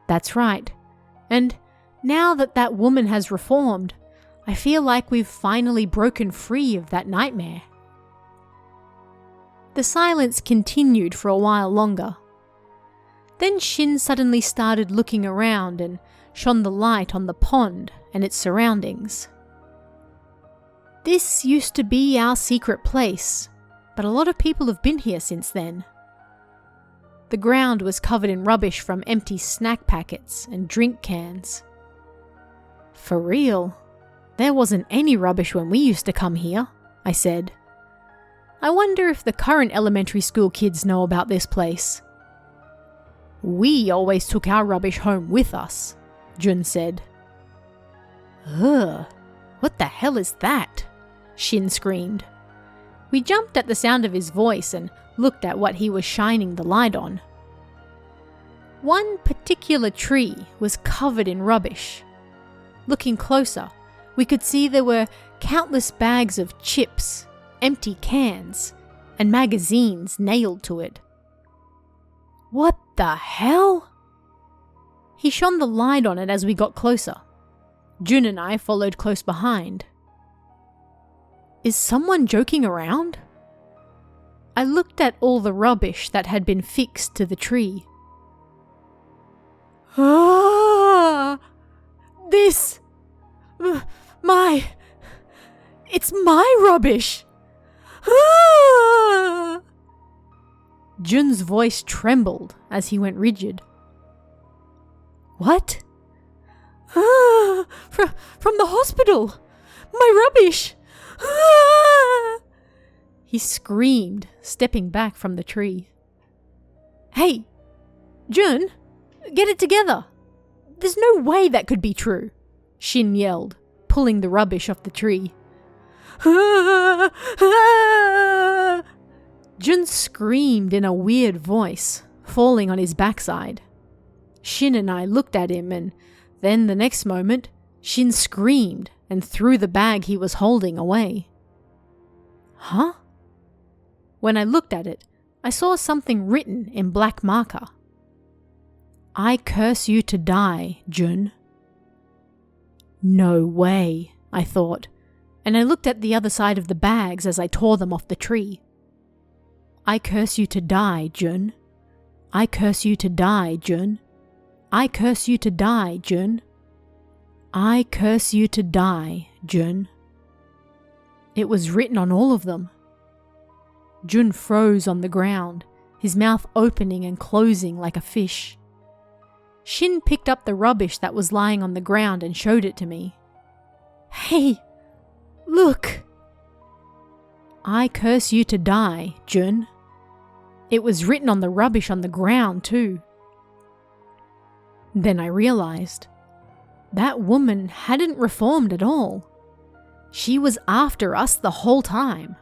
"That's right. And now that that woman has reformed, I feel like we've finally broken free of that nightmare." The silence continued for a while longer. Then Shin suddenly started looking around and shone the light on the pond and its surroundings. "This used to be our secret place, but a lot of people have been here since then." The ground was covered in rubbish from empty snack packets and drink cans. "For real, there wasn't any rubbish when we used to come here," I said. "I wonder if the current elementary school kids know about this place." "We always took our rubbish home with us," Jun said. "Ugh, what the hell is that?" Shin screamed. We jumped at the sound of his voice and looked at what he was shining the light on. One particular tree was covered in rubbish. Looking closer, we could see there were countless bags of chips, empty cans, and magazines nailed to it. "What the hell?" He shone the light on it as we got closer. Jun and I followed close behind. "Is someone joking around?" I looked at all the rubbish that had been fixed to the tree. "Ah! This... It's my rubbish! Ah!" Jun's voice trembled as he went rigid. "What?" "Ah! From the hospital! My rubbish! Ah!" He screamed, stepping back from the tree. "Hey, Jun, get it together! There's no way that could be true!" Shin yelled, pulling the rubbish off the tree. "Ah! Ah!" Jun screamed in a weird voice, falling on his backside. Shin and I looked at him, and then the next moment, Shin screamed and threw the bag he was holding away. "Huh?" When I looked at it, I saw something written in black marker. I curse you to die, Jun. No way, I thought, and I looked at the other side of the bags as I tore them off the tree. I curse you to die, Jun. I curse you to die, Jun. I curse you to die, Jun. I curse you to die, Jun. It was written on all of them. Jun froze on the ground, his mouth opening and closing like a fish. Shin picked up the rubbish that was lying on the ground and showed it to me. Hey, look! I curse you to die, Jun. It was written on the rubbish on the ground too. Then I realized that woman hadn't reformed at all. She was after us the whole time.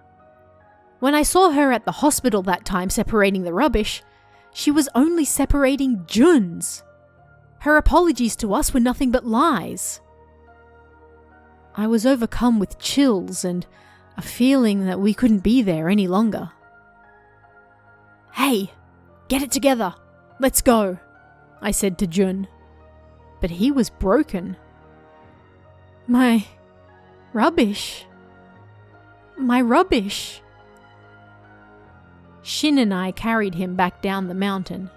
When I saw her at the hospital that time separating the rubbish, she was only separating Jun's. Her apologies to us were nothing but lies. I was overcome with chills and a feeling that we couldn't be there any longer. Hey, get it together. Let's go, I said to Jun. But he was broken. My rubbish. My rubbish. Shin and I carried him back down the mountain.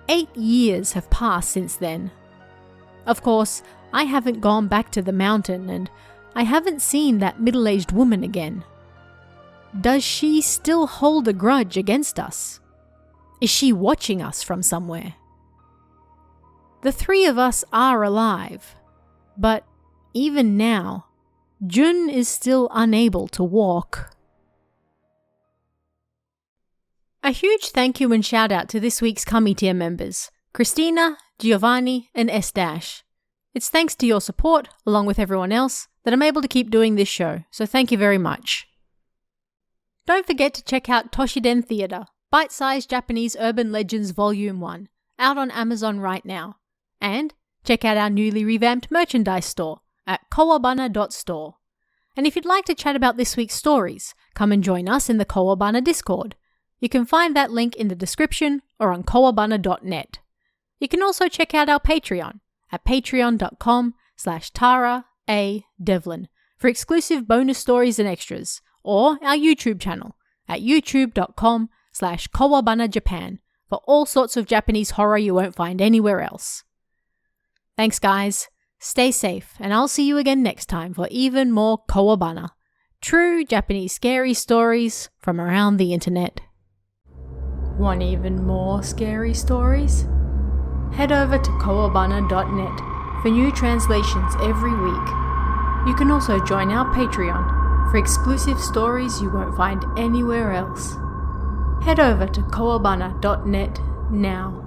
8 years have passed since then. Of course, I haven't gone back to the mountain and I haven't seen that middle-aged woman again. Does she still hold a grudge against us? Is she watching us from somewhere? The three of us are alive, but even now, Jun is still unable to walk. A huge thank you and shout out to this week's Kami tier members, Christina, Giovanni, and S-. It's thanks to your support, along with everyone else, that I'm able to keep doing this show, so thank you very much. Don't forget to check out Toshiden Theatre, Bite-Sized Japanese Urban Legends Volume 1, out on Amazon right now. And check out our newly revamped merchandise store at kowabana.store. And if you'd like to chat about this week's stories, come and join us in the Kowabana Discord. You can find that link in the description or on kowabana.net. You can also check out our Patreon at patreon.com/TaraADevlin for exclusive bonus stories and extras, or our YouTube channel at youtube.com/KowabanaJapan for all sorts of Japanese horror you won't find anywhere else. Thanks guys, stay safe, and I'll see you again next time for even more Kowabana, true Japanese scary stories from around the internet. Want even more scary stories? Head over to kowabana.net for new translations every week. You can also join our Patreon for exclusive stories you won't find anywhere else. Head over to kowabana.net now.